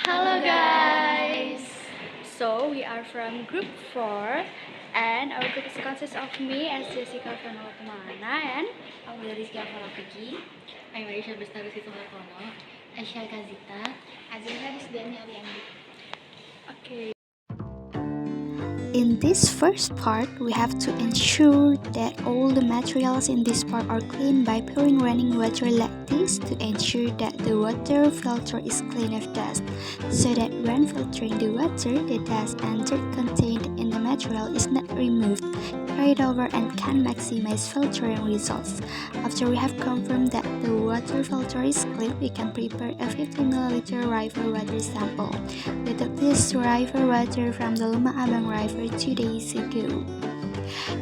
Hello guys! So we are from group 4 and our group consists of me, Ashya Raziqa, and Aulia Rizqi. I'm Aisyah Bestari, Ashya Raziqa, Zahra Risdiani. okay. In this first part, we have to ensure that all the materials in this part are clean by pouring running water like this to ensure that the water filter is clean of dust, so that when filtering the water, the dust and dirt contained in the material is not removed, carried over, and can maximize filtering results. After we have confirmed that the water filter is clean, we can prepare a 50 ml river water sample. We took this river water from the Luma Abang River 2 days ago.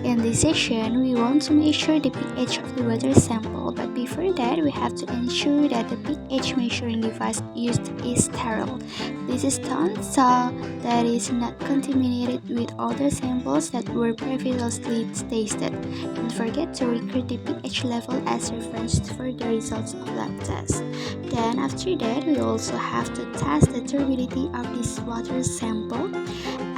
In this session, we want to measure the pH of the water sample, but before that, we have to ensure that the pH measuring device used is sterile. This is done so that it is not contaminated with other samples that were previously tested. Don't forget to record the pH level as reference for the results of lab tests. Then after that, we also have to test the turbidity of this water sample.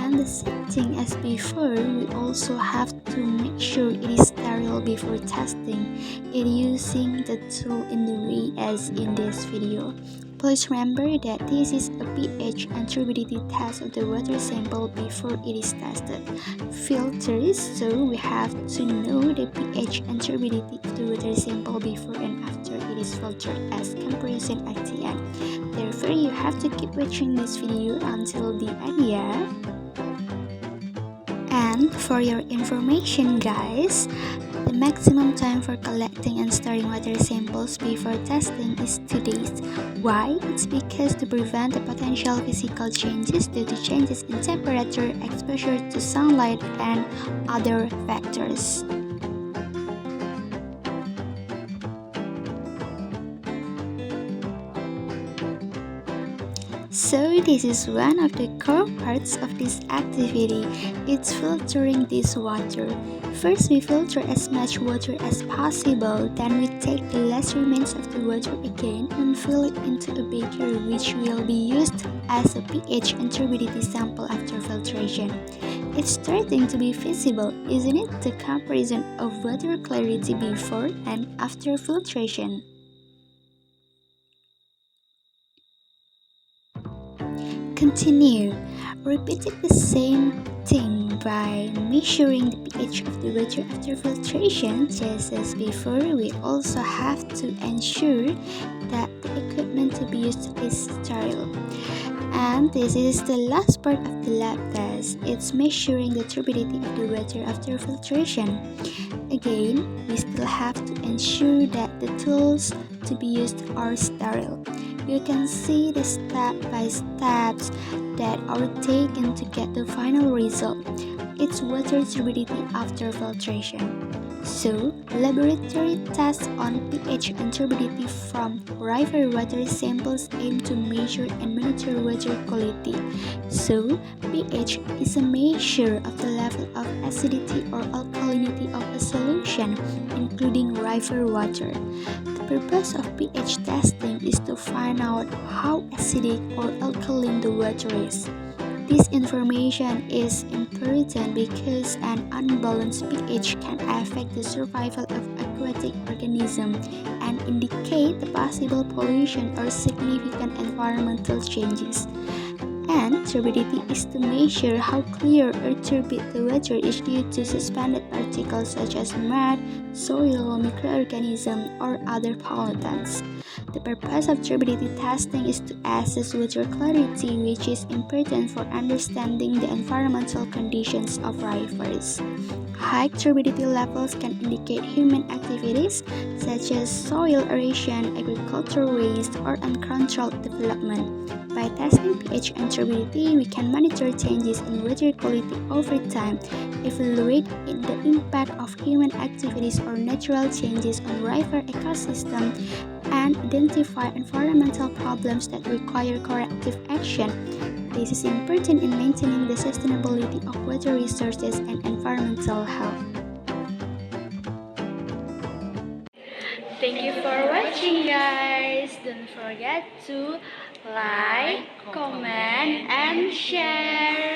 And the same thing as before, we also have to make sure it is sterile before testing it using the tool in the way as in this video. Please remember that this is a pH and turbidity test of the water sample before it is tested. Filters, so we have to know the pH and turbidity of the water sample before and after it is filtered as comparison at the end. Therefore, you have to keep watching this video until the end, yeah? And for your information guys, the maximum time for collecting and storing water samples before testing is 2 days. Why? It's because to prevent the potential physical changes due to changes in temperature, exposure to sunlight, and other factors. So this is one of the core parts of this activity. It's filtering this water. First we filter as much water as possible, then we take the last remains of the water again and fill it into a beaker which will be used as a pH and turbidity sample after filtration. It's starting to be visible, isn't it? The comparison of water clarity before and after filtration. Continue. Repeating the same thing by measuring the pH of the water after filtration. Just as before, we also have to ensure that the equipment to be used is sterile. And this is the last part of the lab test. It's measuring the turbidity of the water after filtration. Again, we still have to ensure that the tools to be used are sterile. You can see the step-by-steps that are taken to get the final result. It's water turbidity after filtration. So, laboratory tests on pH and turbidity from river water samples aim to measure and monitor water quality. So, pH is a measure of the level of acidity or alkalinity of a solution, including river water. The purpose of pH testing is to find out how acidic or alkaline the water is. This information is important because an unbalanced pH can affect the survival of aquatic organisms and indicate the possible pollution or significant environmental changes. And turbidity is to measure how clear or turbid the water is due to suspended particles such as mud, soil, microorganisms, or other pollutants. The purpose of turbidity testing is to assess water clarity, which is important for understanding the environmental conditions of rivers. High turbidity levels can indicate human activities such as soil erosion, agricultural waste, or uncontrolled development. By testing pH and turbidity, we can monitor changes in water quality over time, evaluate the impact of human activities or natural changes on river ecosystem, and identify environmental problems that require corrective action. This is important in maintaining the sustainability of water resources and environmental health. Thank you for watching guys. Don't forget to like, comment, and share.